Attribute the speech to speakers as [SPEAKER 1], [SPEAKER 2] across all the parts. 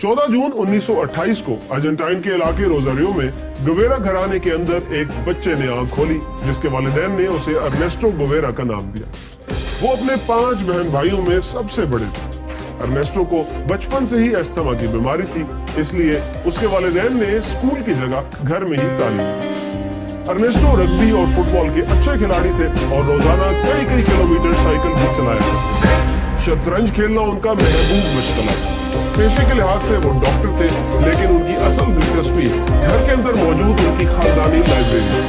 [SPEAKER 1] 14 जून 1928 को अर्जेंटाइन के इलाके रोजारियो में गुवेरा घराने के अंदर एक बच्चे ने आंख खोली, जिसके वालिदैन ने उसे अर्नेस्टो गुवेरा का नाम दिया। वो अपने 5 बहन भाइयों में सबसे बड़े थे। अर्नेस्टो को बचपन से ही अस्थमा की बीमारी थी, इसलिए उसके वालिदैन ने स्कूल की जगह घर में ही तालीम दी। अर्नेस्टो रग्बी और फुटबॉल के अच्छे खिलाड़ी थे और रोजाना कई किलोमीटर साइकिल भी चलाया करते थे। शतरंज खेलना उनका महबूब मशगला था। पेशे के लिहाज से वो डॉक्टर थे, लेकिन उनकी असल दिलचस्पी घर के अंदर मौजूद उनकी खानदानी लाइब्रेरी।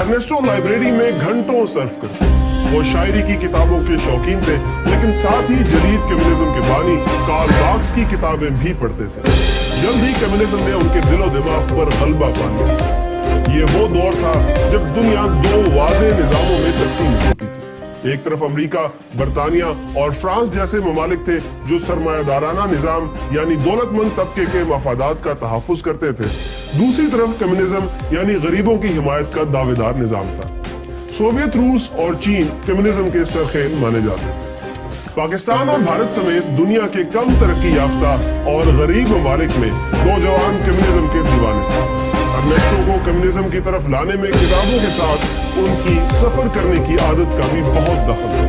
[SPEAKER 1] अर्नेस्टो लाइब्रेरी में घंटों सर्फ करते। वो शायरी की किताबों के शौकीन थे, लेकिन साथ ही जदीद कम्युनिज्म के बानी कार्ल मार्क्स की किताबें भी पढ़ते थे। जल्द ही कम्युनिज्म ने उनके दिलो दिमाग पर गलबा पा लिया। ये वो दौर था जब दुनिया 2 वाज़ेह निज़ामों में तकसीम हो चुकी थी। एक तरफ अमेरिका, बरतानिया और फ्रांस जैसे ममालिक थे जो सरमायादाराना निज़ाम यानी दौलतमंद तबके के मफादात का तहफ़्फ़ुज़ करते थे। दूसरी तरफ कम्युनिज्म यानी गरीबों की हिमायत का दावेदार निज़ाम था। सोवियत रूस और चीन कम्युनिज्म के सरखेल माने जाते थे। पाकिस्तान और भारत समेत दुनिया के कम तरक्की याफ्ता और गरीब ममालिक में नौजवान कम्युनिज्म के दीवाने थे। अर्नेस्टो को कम्युनिज्म की तरफ लाने में किताबों के साथ उनकी सफर करने की आदत का भी बहुत दखल है।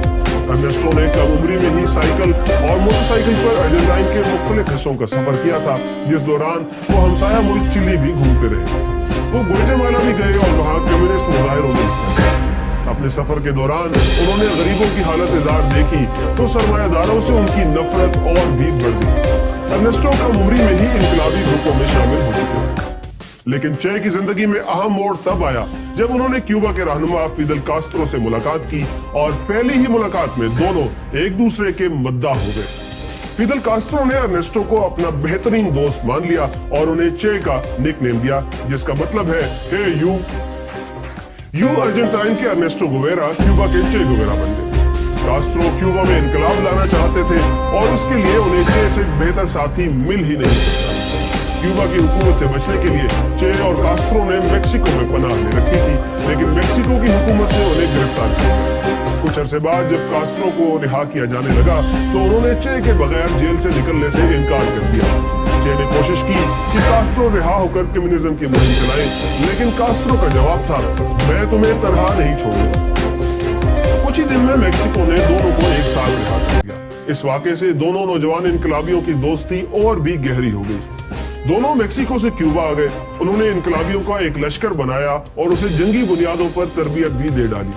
[SPEAKER 1] अर्नेस्टो ने कम उम्री में ही साइकिल और मोटरसाइकिल पर अर्जेंटाइन के मुख्तलिफ हिस्सों का सफर किया था, जिस दौरान वो हमसाया मुल्क चिली भी घूमते रहे। वो ग्वाटेमाला भी गए और वहाँ कम्युनिस्ट मुजाहिरों में हिस्सा लिया। अपने सफर के दौरान उन्होंने गरीबों की हालत जार देखी तो सरमायादारों से उनकी नफरत और भी बढ़ गई। अर्नेस्टो कम उम्री में ही इनकलाबी ग्रुपों में शामिल हो चुके थे, लेकिन चे की जिंदगी में अहम मोड़ तब आया जब उन्होंने क्यूबा के रहनुमा फिदेल कास्त्रो से मुलाकात की और पहली ही मुलाकात में दोनों एक दूसरे के मद्दा हो गए। फिदेल कास्त्रो ने अर्नेस्टो को अपना बेहतरीन दोस्त मान लिया और उन्हें चे का निकनेम दिया, जिसका मतलब है हे यू अर्जेंटाइन के अर्नेस्टो गुवेरा क्यूबा के चे गुवेरा बन गए। कास्त्रो क्यूबा में इनकलाब लाना चाहते थे और उसके लिए उन्हें चे से बेहतर साथी मिल ही नहीं सकता। क्यूबा की हुकूमत से बचने के लिए चे और कास्त्रो ने मेक्सिको में पनाह ले रखी थी, लेकिन मेक्सिको की हुकूमत ने उन्हें गिरफ्तार किया। कुछ अरसे बाद जब कास्त्रो को रिहा किया जाने लगा तो उन्होंने चे के बगैर जेल से निकलने से इनकार कर दिया। चे ने कोशिश की कि कास्त्रो रिहा होकर कम्युनिज्म की मुहिम चलाए, लेकिन कास्त्रो का जवाब था, मैं तुम्हें तनहा नहीं छोड़ूंगा। कुछ ही दिन में मेक्सिको ने दोनों को एक साथ रिहा कर दिया। इस वाक़े से दोनों नौजवान इनकलाबियों की दोस्ती और भी गहरी हो गई। दोनों मेक्सिको से क्यूबा आ गए। उन्होंने इनकलाबियों का एक लश्कर बनाया और उसे जंगी बुनियादों पर तरबियत भी दे डाली।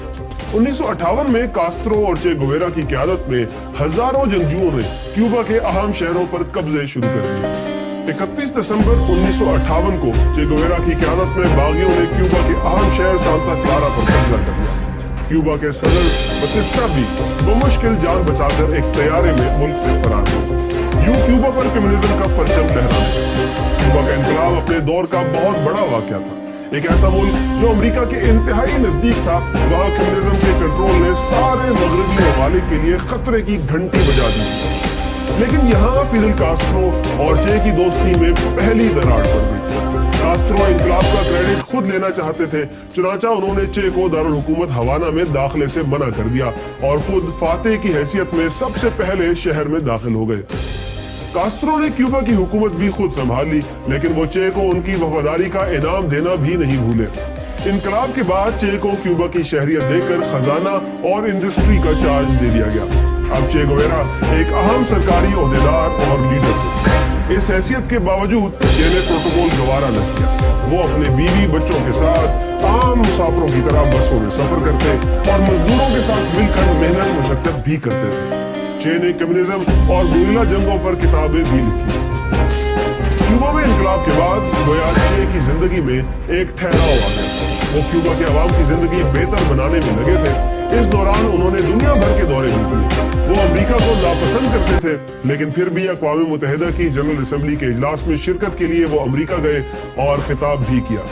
[SPEAKER 1] 1958 में कास्त्रो और चे गुवेरा की क़यादत में हजारों जंगजुओं ने क्यूबा के अहम शहरों पर कब्जे शुरू कर दिए। 31 दिसंबर 1958 को चे गुवेरा की क़यादत में बागियों ने क्यूबा के अहम शहर सांता क्लारा पर कब्जा कर लिया। क्यूबा के सदर बतिस्ता भी बमुश्किल जान बचाकर एक तैयारे में मुल्क से फरार हो। क्यूबा पर कम्युनिज्म का परचम लहराने। क्यूबा का इनकलाब अपने दौर का बहुत बड़ा वाकया था। एक ऐसा मुल्क जो अमेरिका के इंतहाई नजदीक था, वहाँ कम्युनिज्म के कंट्रोल ने सारे मगरबी ममालिक के लिए खतरे की घंटी बजा दी। लेकिन यहाँ फिदेल कास्त्रो और चे की दोस्ती में पहली दरार पड़ गई। कास्त्रो इनकलाब का क्रेडिट खुद लेना चाहते थे, चुनाचा उन्होंने चे को दारुल हुकूमत हवाना में दाखिले से मना कर दिया और खुद फातेह की हैसियत में सबसे पहले शहर में दाखिल हो गए। कास्त्रो ने क्यूबा की हुकूमत भी खुद संभाल ली, लेकिन वो चे को उनकी वफादारी का इनाम देना भी नहीं भूले। इनकलाब के बाद चे को क्यूबा की शहरियत देकर खजाना और इंडस्ट्री का चार्ज दे दिया गया। अब चे गुवेरा एक अहम सरकारी ओहदेदार और लीडर थे। इस हैसियत के बावजूद चे ने प्रोटोकॉल गवारा न किया। वो अपने बीवी बच्चों के साथ आम मुसाफिरों की तरह बसों में सफर करते और मजदूरों के साथ मिलकर मेहनत मुशक्कत भी करते थे। चे ने कम्युनिज्म और गुरिल्ला जंगों पर किताबें भी लिखी। क्यूबा में इनकलाब के बाद गोया चे की जिंदगी में एक ठहराव आ गया। वो क्यूबा के अवाम की जिंदगी बेहतर बनाने में लगे थे। इस दौरान उन्होंने दुनिया भर के दौरे भी किए। वो अमेरिका को नापसंद करते थे, लेकिन फिर भी अक़वाम मुत्तहिदा की जनरल असेंबली के इजलास में शिरकत के लिए वो अमेरिका गए और खिताब भी किया।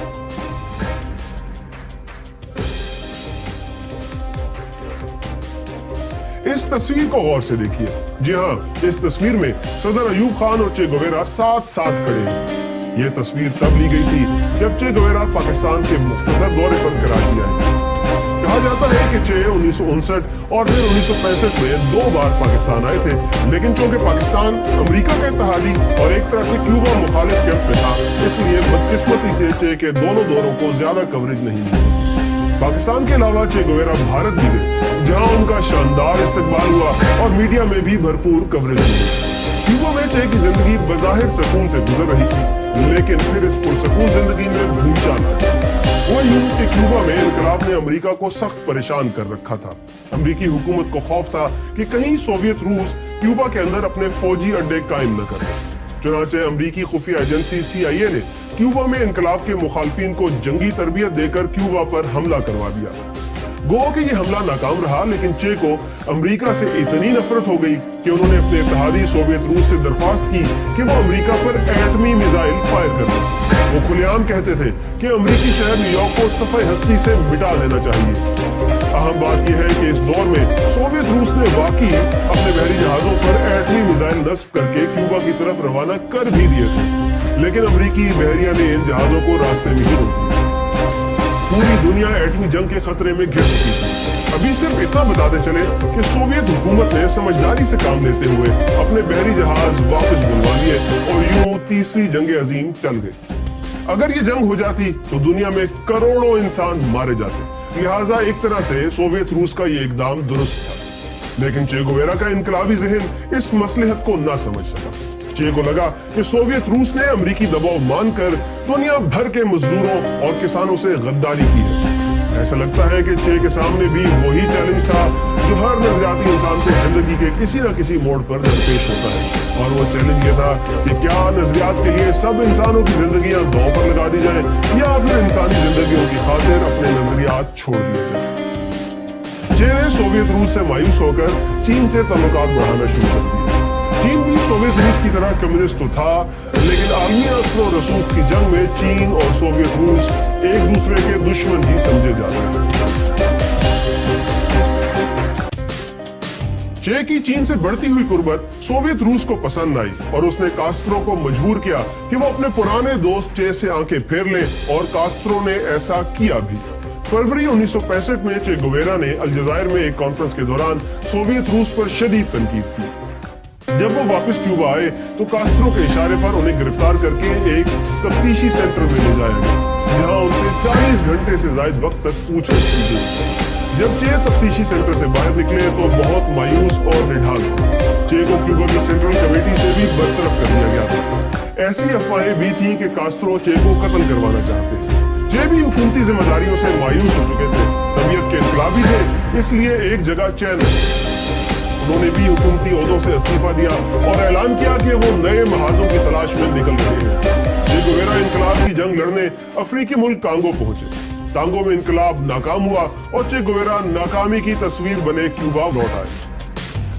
[SPEAKER 1] इस तस्वीर को गौर से देखिए। जी हाँ, इस तस्वीर में सदर अयूब खान और चे गुवेरा साथ साथ खड़े हैं। ये तस्वीर तब ली गई थी जब चे गुवेरा पाकिस्तान के मुख्तसर दौरे पर कराची आए। कहा जाता है कि चे 1959 और फिर 1965 में 2 बार पाकिस्तान आए थे, लेकिन चूंकि पाकिस्तान अमेरिका का इत्तेहादी और एक तरह से क्यूबा मुखालिफ कैंप में था, इसलिए बदकिस्मती से चे के दोनों दौरों को ज्यादा कवरेज नहीं मिल सकी। पाकिस्तान के अलावा चे गुवेरा भारत भी गए, जहां उनका शानदार इस्तकबाल हुआ और मीडिया में भी भरपूर कवरेज मिली। क्यूबा में चे की जिंदगी बज़ाहिर सुकून से गुजर रही थी, लेकिन फिर इस पुरसकून जिंदगी में भूचाल आया। वो यूं कि क्यूबा में इनकलाब ने अमेरिका को सख्त परेशान कर रखा था। अमेरिकी हुकूमत को खौफ था कि कहीं सोवियत रूस क्यूबा के अंदर अपने फौजी अड्डे कायम न करे। चुनांचे अमेरिकी खुफिया एजेंसी CIA ने क्यूबा में इनकलाब के मुखालफिन को जंगी तरबियत देकर क्यूबा पर हमला करवा दिया। गो कि ये हमला नाकाम रहा, लेकिन चे को अमेरिका से इतनी नफरत हो गई कि उन्होंने अपने इत्तेहादी सोवियत रूस से दरख्वास्त की कि वो अमेरिका पर एटमी मिसाइल फायर कर दें। वो खुलेआम कहते थे कि अमेरिकी शहर न्यूयॉर्क को सफ़े हस्ती से मिटा देना चाहिए। अहम बात यह है कि इस दौर में सोवियत रूस ने वाकई अपने बहरी जहाजों पर एटमी मिसाइल नस्ब करके क्यूबा की तरफ रवाना कर भी दिए थे, लेकिन अमेरिकी बहरिया ने इन जहाजों को रास्ते में ही रोक दिया। पूरी दुनिया एटमी जंग के खतरे में घिर चुकी थी। अभी सिर्फ इतना बताते चले कि सोवियत हुकूमत ने समझदारी से काम लेते हुए अपने बहरी जहाज वापस बुलवा लिए और यूं तीसरी जंग अजीम टल गई। अगर ये जंग हो जाती तो दुनिया में करोड़ों इंसान मारे जाते, लिहाजा एक तरह से सोवियत रूस का ये इकदाम दुरुस्त था। लेकिन चे गुवेरा का इनकलाबी ज़हन इस मसलहत को ना समझ सका। चे को लगा कि सोवियत रूस ने अमेरिकी दबाव मानकर दुनिया भर के मजदूरों और किसानों से गद्दारी की है। ऐसा लगता है कि चे के सामने भी वही चैलेंज था जो हर नजरियाती इंसान को जिंदगी के किसी न किसी मोड़ पर दरपेश होता है, और वो चैलेंज ये था कि क्या नजरियात के लिए सब इंसानों की जिंदगियां दांव पर लगा दी जाए या फिर इंसानी जिंदगियों की खातिर अपने नजरियात छोड़ दिए जाए। चे ने सोवियत रूस से मायूस होकर चीन से ताल्लुकात बढ़ाना शुरू कर दिए। चीन भी सोवियत रूस की तरह कम्युनिस्ट तो था, लेकिन आलमी असर और रसूख की जंग में चीन और सोवियत रूस एक दूसरे के दुश्मन ही समझे जाते थे। चे की चीन से बढ़ती हुई कुर्बत सोवियत रूस को पसंद आई और उसने कास्त्रो को मजबूर किया कि वो अपने पुराने दोस्त चे से आंखें फेर ले, और कास्त्रो ने ऐसा किया भी। फरवरी 1965 में चे गुवेरा ने अल्जायर में एक कॉन्फ्रेंस के दौरान सोवियत रूस पर शदीद तनकीद की। जब वो वापस क्यूबा आए तो कास्त्रो के इशारे पर उन्हें गिरफ्तार करके एक तफ्तीशी सेंटर में ले जाया गया, जहां उनसे 40 घंटे से ज्यादा वक्त तक पूछताछ की गई। जब चे तफ्तीशी सेंटर से बाहर निकले तो बहुत मायूस और निढाल थे। चे को क्यूबा की सेंट्रल कमेटी से भी बरतरफ कर दिया गया था। ऐसी अफवाहें भी थी कि कास्त्रो चे को कत्ल करवाना चाहते हैं। चे भी हुकूमती जिम्मेदारियों से मायूस हो चुके थे, तबीयत के इनकलाबी थे, इसलिए एक जगह चैन उन्होंने भी हुकूमती ओहदों से इस्तीफा दिया और ऐलान किया कि वो नए महाजों की तलाश में निकल रहे हैं। चे गुवेरा इनकलाब की जंग लड़ने अफ्रीकी मुल्क कांगो पहुंचे। कांगो में इनकलाब नाकाम हुआ और चे गुवेरा नाकामी की तस्वीर बने क्यूबा लौट आए।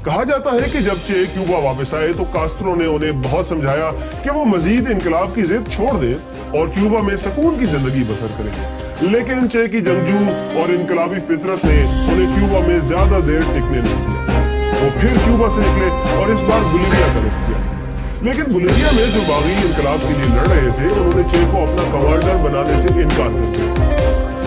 [SPEAKER 1] कहा जाता है कि जब चे क्यूबा वापस आए तो कास्त्रो ने उन्हें बहुत समझाया कि वो मजीद इनकलाब की जिद छोड़ दें और क्यूबा में सुकून की जिंदगी बसर करें, लेकिन चे की जंगजू और इनकलाबी फितरत ने उन्हें क्यूबा में ज्यादा देर टिकने नहीं दिया। वो फिर क्यूबा से निकले और इस बार बोलिविया का रुख किया, लेकिन बोलिविया में जो बागी इनकलाब के लिए लड़ रहे थे उन्होंने चे को अपना कमांडर बनाने से इनकार कर दिया।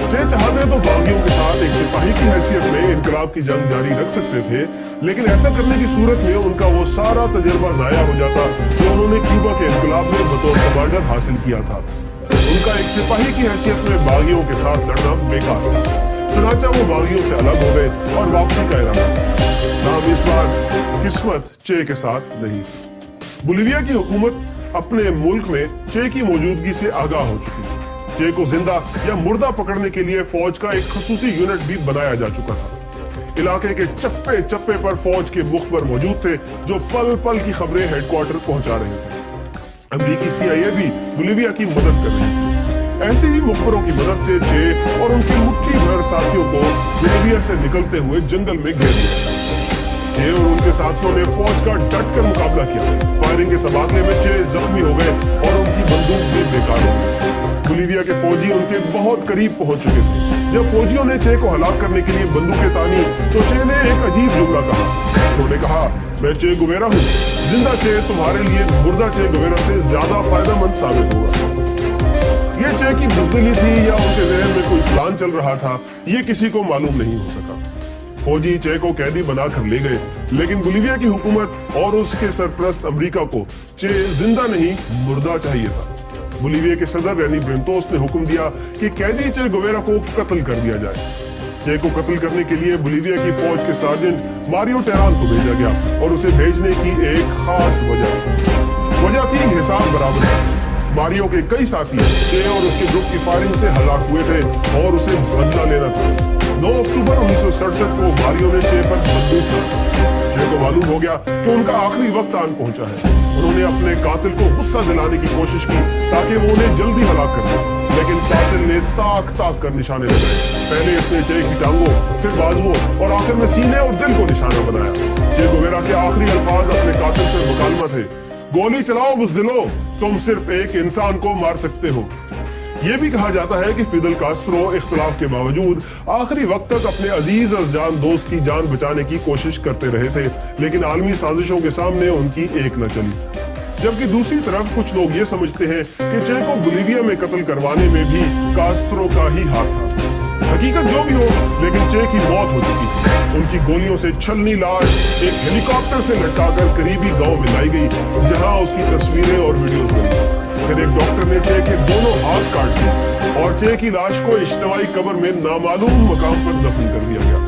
[SPEAKER 1] चे चाहते तो बागियों के साथ एक सिपाही की हैसियत में इनकलाब की जंग जारी रख सकते थे, लेकिन ऐसा करने की सूरत में उनका वो सारा तजर्बा जाया हो जाता जो उन्होंने क्यूबा के इनकलाब में बतौर कमांडर हासिल किया था। उनका एक सिपाही की हैसियत में बागियों के साथ लड़ना बेकार था। चुनाचा वो बागियों से अलग हो गए और वापसी का इरादा किया। नाम इस बार किस्मत चे के साथ नहीं। बोलिविया की हुकूमत अपने मुल्क में चे की मौजूदगी से आगाह हो चुकी थी। चे को जिंदा या मुर्दा पकड़ने के लिए फौज का एक खसूसी यूनिट भी बनाया जा चुका था। इलाके के चप्पे चप्पे पर फौज के मुखबर मौजूद थे जो पल पल की खबरें हेडक्वार्टर पहुंचा रहे थे। अमेरिकी CIA भी बोलिविया की मदद कर रही थी। ऐसे ही मुखबरों की मदद से चे और उनके मुट्ठी भर साथियों को बोलिविया से निकलते हुए जंगल में घेर लिया। चे और उनके साथियों ने फौज का डट कर मुकाबला किया। फायरिंग के तबादले में चे जख्मी हो गए और उनकी बंदूक भी बेकार हो गई। बोलिविया के फौजी उनके बहुत करीब पहुंच चुके थे। जब फौजियों ने चे को हलाक करने के लिए बंदूकें तानी तो चे ने एक अजीब जुमला कहा। उन्होंने कहा, मैं चे गुवेरा हूँ, जिंदा चे तुम्हारे लिए मुर्दा चे गुवेरा से ज्यादा फायदेमंद साबित होगा। یہ چے کی بزدلی تھی یا ان کے ذہن میں کوئی پلان چل رہا تھا، یہ کسی کو معلوم نہیں ہو سکا۔ فوجی چے کو قیدی بنا کر لے گئے، لیکن بولیویا کی حکومت اور اس کے سرپرست امریکہ کو چے زندہ نہیں مردہ چاہیے تھا۔ بولیویا کے صدر رینی برینتوس نے حکم دیا کہ قیدی چے گویرا کو قتل کر دیا جائے۔ چے کو قتل کرنے کے لیے بولیویا کی فوج کے سارجنٹ ماریو ٹیران کو بھیجا گیا، اور اسے بھیجنے کی ایک خاص وجہ تھی حساب برابر کا۔ ماریو کے کئی ساتھی چے اور اس کے گروپ کی فائرنگ سے ہلاک ہوئے تھے اور اسے بدلہ لینا تھا۔ 9 اکتوبر 1967 کو ماریو نے چے پر بندوق چلائی۔ چے کو معلوم ہو گیا کہ ان کا آخری وقت آن پہنچا ہے۔ انہوں نے اپنے قاتل کو غصہ دلانے کی کوشش کی تاکہ وہ انہیں جلدی ہلاک کر دے، لیکن قاتل نے تاک کر نشانے لگائے۔ پہلے اس نے چے کی ٹانگوں، پھر بازوؤں اور آخر میں سینے اور دل کو نشانہ بنایا۔ چے گویرا کے آخری الفاظ اپنے قاتل سے مکالمہ تھے: گولی چلاؤ بزدلو، تم صرف ایک انسان کو مار سکتے ہو۔ یہ بھی کہا جاتا ہے کہ فیدل کاسترو اختلاف کے باوجود آخری وقت تک اپنے عزیز از جان دوست کی جان بچانے کی کوشش کرتے رہے تھے، لیکن عالمی سازشوں کے سامنے ان کی ایک نہ چلی۔ جبکہ دوسری طرف کچھ لوگ یہ سمجھتے ہیں کہ چے کو بولیویا میں قتل کروانے میں بھی کاسترو کا ہی ہاتھ تھا۔ حقیقت جو بھی ہو، لیکن چے کی موت ہو چکی تھی۔ ان کی گولیوں سے چھلنی لاش ایک ہیلی کاپٹر سے لٹکا کر قریبی گاؤں میں لائی گئی، جہاں اس کی تصویریں اور ویڈیوز بنی۔ پھر ایک ڈاکٹر نے چے کے دونوں ہاتھ کاٹ دیے اور چے کی لاش کو اجتماعی قبر میں نامعلوم مقام پر دفن کر دیا گیا۔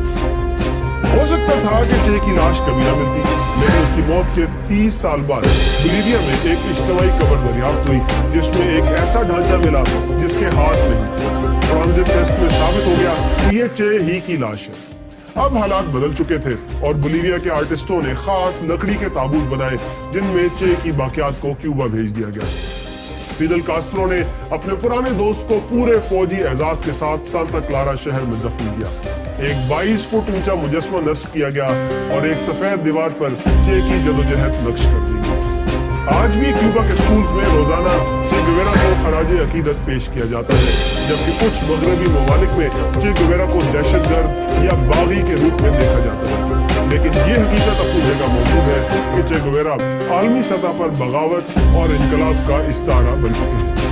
[SPEAKER 1] ہو سکتا تھا کہ چے کی لاش کبھی نہ ملتی، لیکن اس کی موت کے 30 سال بعد بولیویا میں ایک اجتماعی قبر دریافت ہوئی، جس میں ایک ایسا ڈھانچہ ملا جس کے ہاتھ نہیں۔ فورینزک ٹیسٹ میں ثابت ہو گیا کہ یہ چے ہی کی لاش ہے۔ اب حالات بدل چکے تھے اور بولیویا کے آرٹسٹوں نے خاص لکڑی کے تابوت بنائے جن میں چے کی باقیات کو کیوبا بھیج دیا گیا۔ فیدل کاسترو نے اپنے پرانے دوست کو پورے فوجی اعزاز کے ساتھ سانتا کلارا شہر میں دفن کیا۔ ایک 22 فٹ اونچا مجسمہ نصب کیا گیا اور ایک سفید دیوار پر چے کی جدوجہد نقش کر دی گئی۔ آج بھی کیوبا کے سکولز میں روزانہ چے گویرا کو خراج عقیدت پیش کیا جاتا ہے، جبکہ کچھ مغربی ممالک میں چے گویرا کو دہشت گرد یا باغی کے روپ میں دیکھا جاتا ہے۔ لیکن یہ حقیقت اپنی جگہ موجود ہے کہ چے گویرا عالمی سطح پر بغاوت اور انقلاب کا استعارہ بن چکے ہیں۔